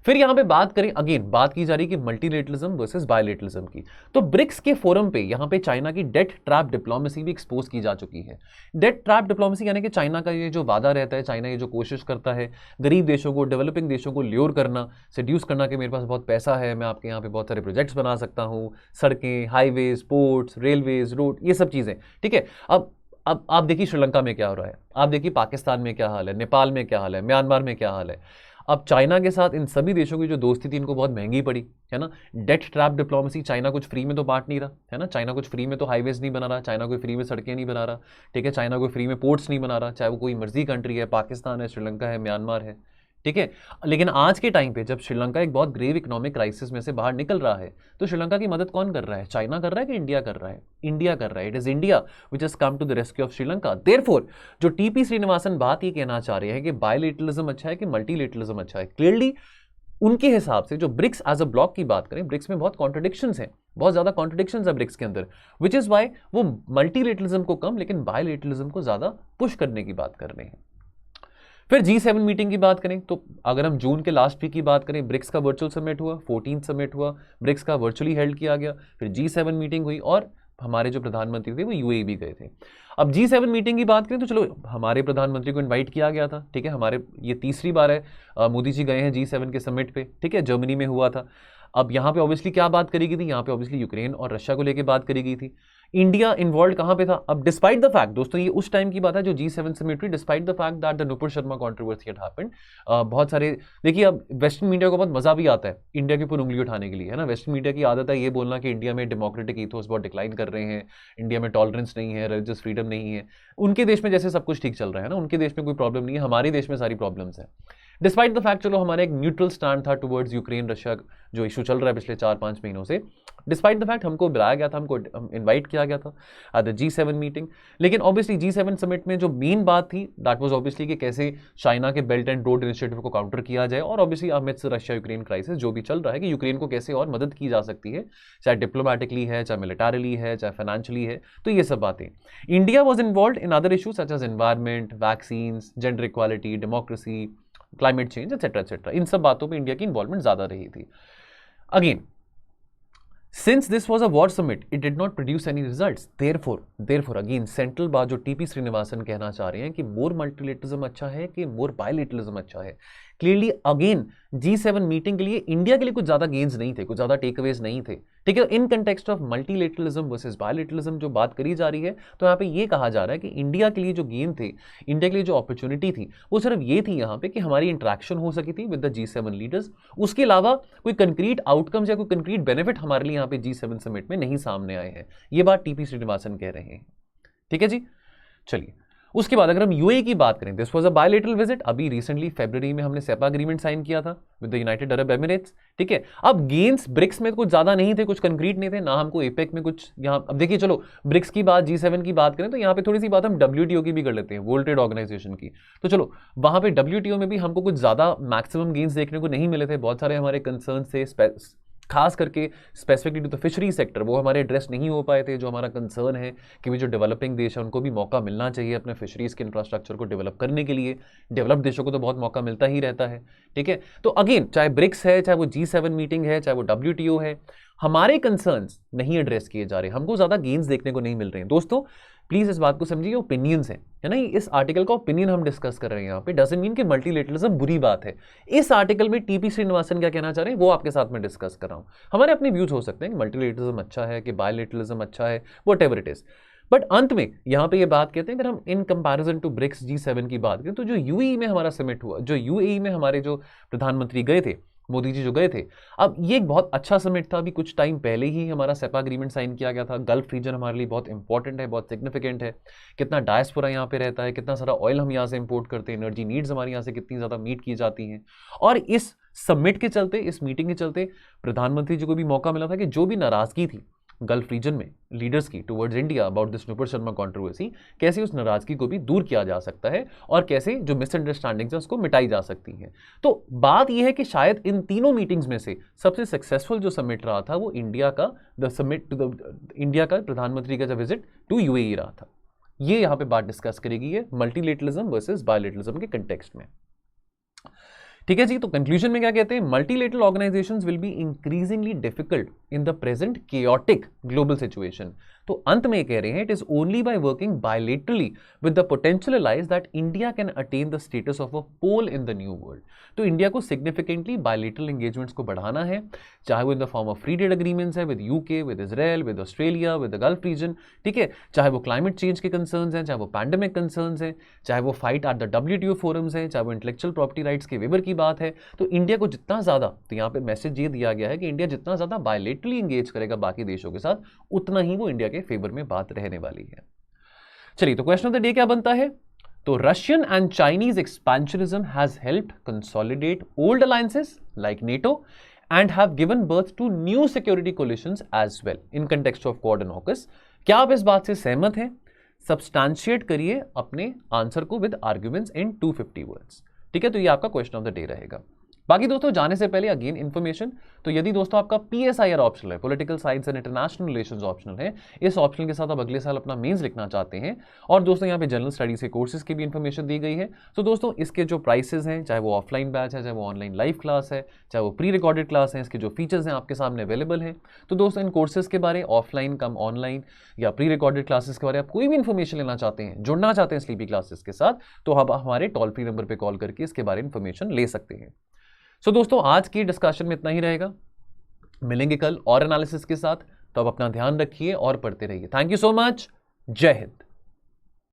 फिर यहां पे बात करें, अगेन बात की जा रही है कि मल्टीलेटरलिज्म वर्सेस बायलेटरलिज्म की, तो ब्रिक्स के फोरम पे यहां पे चाइना की डेट ट्रैप डिप्लोमेसी भी एक्सपोज की जा चुकी है। डेट ट्रैप डिप्लोमेसी यानी कि चाइना का ये जो वादा रहता है, चाइना ये जो कोशिश करता है गरीब देशों को, डेवलपिंग देशों को ल्योर करना, सेड्यूस करना कि मेरे पास बहुत पैसा है, मैं आपके यहाँ पे बहुत सारे प्रोजेक्ट्स बना सकता हूँ, सड़कें, हाईवेज, पोर्ट्स, रेलवेज, रोड, ये सब चीज़ें, ठीक है। अब आप देखिए श्रीलंका में क्या हो रहा है, आप देखिए पाकिस्तान में क्या हाल है, नेपाल में क्या हाल है, म्यांमार में क्या हाल है। अब चाइना के साथ इन सभी देशों की जो दोस्ती थी इनको बहुत महंगी पड़ी, है ना। डेट ट्रैप डिप्लोमेसी, चाइना कुछ फ्री में तो बांट नहीं रहा, है ना। चाइना कुछ फ्री में तो हाईवेज नहीं बना रहा, चाइना कोई फ्री में सड़कें नहीं बना रहा, ठीक है। चाइना कोई फ्री में पोर्ट्स नहीं बना रहा, चाहे वो कोई मर्जी कंट्री है, पाकिस्तान है, श्रीलंका है, म्यांमार है, ठीक है। लेकिन आज के टाइम पे जब श्रीलंका एक बहुत ग्रेव इकोनॉमिक क्राइसिस में से बाहर निकल रहा है, तो श्रीलंका की मदद कौन कर रहा है? चाइना कर रहा है कि इंडिया कर रहा है? इंडिया कर रहा है। It is India which has come to the rescue of Sri Lanka. Therefore जो टीपी श्रीनिवासन बात ये कहना चाह रहे हैं कि बायलेटरलिज्म अच्छा है कि मल्टीलेटरलिज्म अच्छा है, क्लियरली उनके हिसाब से जो ब्रिक्स एज अ ब्लॉक की बात करें, ब्रिक्स में बहुत कॉन्ट्रडिक्शंस हैं, बहुत ज्यादा कॉन्ट्रडिक्शंस है ब्रिक्स के अंदर, विच इज वाई वो मल्टीलेटरलिज्म को कम लेकिन बायलेटरलिज्म को ज्यादा पुश करने की बात कर रहे हैं। फिर G7 मीटिंग की बात करें तो अगर हम जून के लास्ट वीक की बात करें, ब्रिक्स का वर्चुअल समिट हुआ, 14th समिट हुआ, ब्रिक्स का वर्चुअली हेल्ड किया गया। फिर G7 मीटिंग हुई और हमारे जो प्रधानमंत्री थे वो UAE भी गए थे। अब G7 मीटिंग की बात करें तो चलो हमारे प्रधानमंत्री को इनवाइट किया गया था, ठीक है। हमारे ये तीसरी बार है मोदी जी गए हैं G7 के समिट पे, ठीक है, जर्मनी में हुआ था। अब यहाँ पे ऑब्वियसली क्या बात करी गई थी? यहाँ पे ऑब्वियसली यूक्रेन और रशिया को लेकर बात करी गई थी। इंडिया इन्वॉल्व कहाँ पे था? अब डिस्पाइट द फैक्ट, दोस्तों ये उस टाइम की बात है जो G7 समिट हुई, despite the fact that the Nupur Sharma controversy had happened. बहुत सारे देखिए, अब वेस्टर्न मीडिया को बहुत मजा भी आता है इंडिया के ऊपर उंगली उठाने के लिए, है ना। वेस्टर्न मीडिया की आदत है ये बोलना कि इंडिया में डेमोक्रेटिक ईथोस बहुत डिक्लाइन कर रहे हैं, इंडिया में टॉलरेंस नहीं है, रिलीजियस फ्रीडम नहीं है। उनके देश में जैसे सब कुछ ठीक चल रहा है ना, उनके देश में कोई प्रॉब्लम नहीं है, हमारे देश में सारी प्रॉब्लम्स हैं। डिस्पाइट द फैक्ट, चलो हमारा एक न्यूट्रल स्टैंड था टुवर्ड्स यूक्रेन रशिया जो इशू चल रहा है पिछले 4-5 महीनों से, डिस्पाइट द फैक्ट हमको बुलाया गया था, हमको इनवाइट किया गया था एट द G7 मीटिंग। लेकिन ऑब्वियसली G7 समिट में जो मेन बात थी दैट वाज ऑब्वियसली कि कैसे चाइना के बेल्ट एंड रोड इनिशिएटिव को काउंटर किया जाए, और obviously Amit Russia Ukraine crisis जो भी चल रहा है कि यूक्रेन को कैसे और मदद की जा सकती है, चाहे डिप्लोमेटिकली है, चाहे मिलिटरीली है, चाहे फाइनेंशियली है। तो ये सब बातें। India was involve in other issues such as environment, vaccines, gender equality, democracy, climate change etcetera etcetera. इन सब बातों पे इंडिया की इन्वॉल्वमेंट ज्यादा रही थी। Again, since this was a war summit, it did not produce any results. Therefore again central बात जो टीपी श्रीनिवासन कहना चाह रहे हैं कि मोर मल्टीलेटरलिज्म अच्छा है कि मोर बायलेटरलिज्म अच्छा है। क्लियरली अगेन G7 मीटिंग के लिए इंडिया के लिए कुछ ज्यादा गेन्स नहीं थे, कुछ ज्यादा टेकअवेज नहीं थे, ठीक है। In context of multilateralism versus bilateralism जो बात करी जा रही है, तो यहाँ पे ये कहा जा रहा है कि इंडिया के लिए जो गेन थे, इंडिया के लिए जो अपॉर्चुनिटी थी, वो सिर्फ ये थी यहाँ पे कि हमारी इंटरेक्शन हो सकी थी विद द G7 लीडर्स। उसके अलावा कोई कंक्रीट आउटकम्स या कोई कंक्रीट बेनिफिट हमारे लिए यहाँ पे G7 समिट में नहीं सामने आए हैं। ये बात टीपी श्रीनिवासन कह रहे हैं, ठीक है जी। चलिए उसके बाद अगर हम यूएई की बात करें, this was a bilateral visit. अभी रिसेंटली फरवरी में हमने सेपा एग्रीमेंट साइन किया था with the United Arab Emirates, ठीक है। अब गेन्स ब्रिक्स में कुछ ज्यादा नहीं थे, कुछ कंक्रीट नहीं थे, ना हमको एपेक में कुछ यहाँ। अब देखिए चलो ब्रिक्स की बात, G7 की बात करें तो यहाँ पे थोड़ी सी बात हम WTO की भी कर लेते हैं, वर्ल्ड ट्रेड ऑर्गेनाइजेशन की। तो चलो वहां पे WTO में भी हमको कुछ ज्यादा मैक्सिमम गेन्स देखने को नहीं मिले थे। बहुत सारे हमारे कंसर्न थे, खास करके specifically to the fishery sector, वो हमारे एड्रेस नहीं हो पाए थे। जो हमारा कंसर्न है कि जो डेवलपिंग देश है उनको भी मौका मिलना चाहिए अपने फिशरीज के इंफ्रास्ट्रक्चर को डेवलप करने के लिए। डेवलप्ड देशों को तो बहुत मौका मिलता ही रहता है, ठीक है। तो अगेन चाहे ब्रिक्स है, चाहे वो G7 मीटिंग है, चाहे वो WTO है, हमारे कंसर्न्स नहीं एड्रेस किए जा रहे, हमको ज्यादा गेन्स देखने को नहीं मिल रहे हैं। दोस्तों प्लीज इस बात को समझिए, ओपिनियंस हैं, है ना। इस आर्टिकल का ओपिनियन हम डिस्कस कर रहे हैं यहाँ पे, डजंट मीन कि मल्टीलेटरलिज्म बुरी बात है। इस आर्टिकल में टीपी श्रीनिवासन क्या कहना चाह रहे हैं वो आपके साथ में डिस्कस कर रहा हूँ। हमारे अपने व्यूज हो सकते हैं कि मल्टीलेटरलिज्म अच्छा है कि बायलेटरलिज्म अच्छा है, व्हाटएवर इट इज। बट अंत में यहां पे ये बात कहते हैं, अगर हम in comparison to BRICS G7 की बात करें, तो जो यूएई में हमारा समिट हुआ, जो यूएई में हमारे जो प्रधानमंत्री गए थे, मोदी जी जो गए थे, अब ये एक बहुत अच्छा समिट था। अभी कुछ टाइम पहले ही हमारा सेपा एग्रीमेंट साइन किया गया था। गल्फ रीजन हमारे लिए बहुत इंपॉर्टेंट है, बहुत सिग्निफिकेंट है। कितना डायस्पोरा यहाँ पे रहता है, कितना सारा ऑयल हम यहाँ से इंपोर्ट करते हैं, एनर्जी नीड्स हमारी यहाँ से कितनी ज़्यादा मीट की जाती हैं। और इस समिट के चलते, इस मीटिंग के चलते प्रधानमंत्री जी को भी मौका मिला था कि जो भी नाराजगी थी गल्फ रीजन में लीडर्स की towards India about this Nupur Sharma controversy, कैसे उस नाराजगी को भी दूर किया जा सकता है और कैसे जो मिसअंडरस्टैंडिंग्स हैं उसको मिटाई जा सकती हैं। तो बात यह है कि शायद इन तीनों मीटिंग्स में से सबसे सक्सेसफुल जो समिट रहा था वो इंडिया का इंडिया का प्रधानमंत्री का जो विजिट टू यूएई रहा था। ये यहां पे बात डिस्कस करेगी है मल्टीलेटरलिज्म वर्सेस बायलेटरलिज्म के कंटेक्स्ट में। ठीक है जी, तो कंक्लूजन में क्या कहते हैं, multilateral organisations will be increasingly difficult in the present chaotic global situation. तो अंत में कह रहे हैं, it is only by working bilaterally with the potential lies that India can attain the status of a pole in the new world. तो इंडिया को सिग्निफिकेंटली बायलेटरल एंगेजमेंट्स को बढ़ाना है, चाहे वो in the form of free trade agreements है with UK, with Israel, with Australia, with the gulf reason, ठीक है, चाहे वो क्लाइमेट चेंज के कंसर्न्स हैं, चाहे वो पैंडेमिक कंसर्न्स हैं, चाहे वो fight at the WTO forums हैं, चाहे वो इंटेलेक्चुअल प्रॉपर्टी राइट्स के वेवर की बात है। तो इंडिया को जितना ज्यादा, तो यहाँ पे मैसेज ये दिया गया है कि इंडिया जितना ज्यादा बायलेटरली एंगेज करेगा बाकी देशों के साथ, उतना ही वो इंडिया के फेवर में बात रहने वाली है। चलिए, तो क्वेश्चन ऑफ द डे क्या बनता है, तो Russian and Chinese expansionism has helped consolidate old alliances like NATO and have given birth to new security coalitions as well in context of Quad and AUKUS. क्या आप इस बात से सहमत हैं? सब्सटैंशिएट करिए अपने आंसर को विद आर्ग्यूमेंट्स इन 250 वर्ड्स। ठीक है, तो ये आपका क्वेश्चन ऑफ द डे रहेगा। बाकी दोस्तों जाने से पहले अगेन इन्फॉर्मेशन, तो यदि दोस्तों आपका PSIR ऑप्शनल है, political science and international relations optional है, इस ऑप्शनल के साथ आप अगले साल अपना मेंस लिखना चाहते हैं, और दोस्तों यहाँ पे जनरल स्टडीज के कोर्सेज की भी इन्फॉर्मेशन दी गई है। तो दोस्तों इसके जो प्राइसेस हैं, चाहे वो ऑफलाइन बैच है, चाहे वो ऑनलाइन लाइव क्लास है, चाहे वो प्री रिकॉर्डेड क्लास है, इसके जो फीचर्स हैं आपके सामने अवेलेबल हैं। तो दोस्तों इन कोर्सेज के बारे, ऑफलाइन कम ऑनलाइन या प्री रिकॉर्डेड क्लासेस के बारे में आप कोई भी इन्फॉर्मेशन लेना चाहते हैं, जुड़ना चाहते हैं स्लीपी क्लासेस के साथ, तो आप हमारे टोल फ्री नंबर पर कॉल करके इसके बारे में इन्फॉर्मेशन ले सकते हैं। सो दोस्तों आज की डिस्कशन में इतना ही रहेगा, मिलेंगे कल और एनालिसिस के साथ। तो आप अपना ध्यान रखिए और पढ़ते रहिए। थैंक यू सो मच, जय हिंद।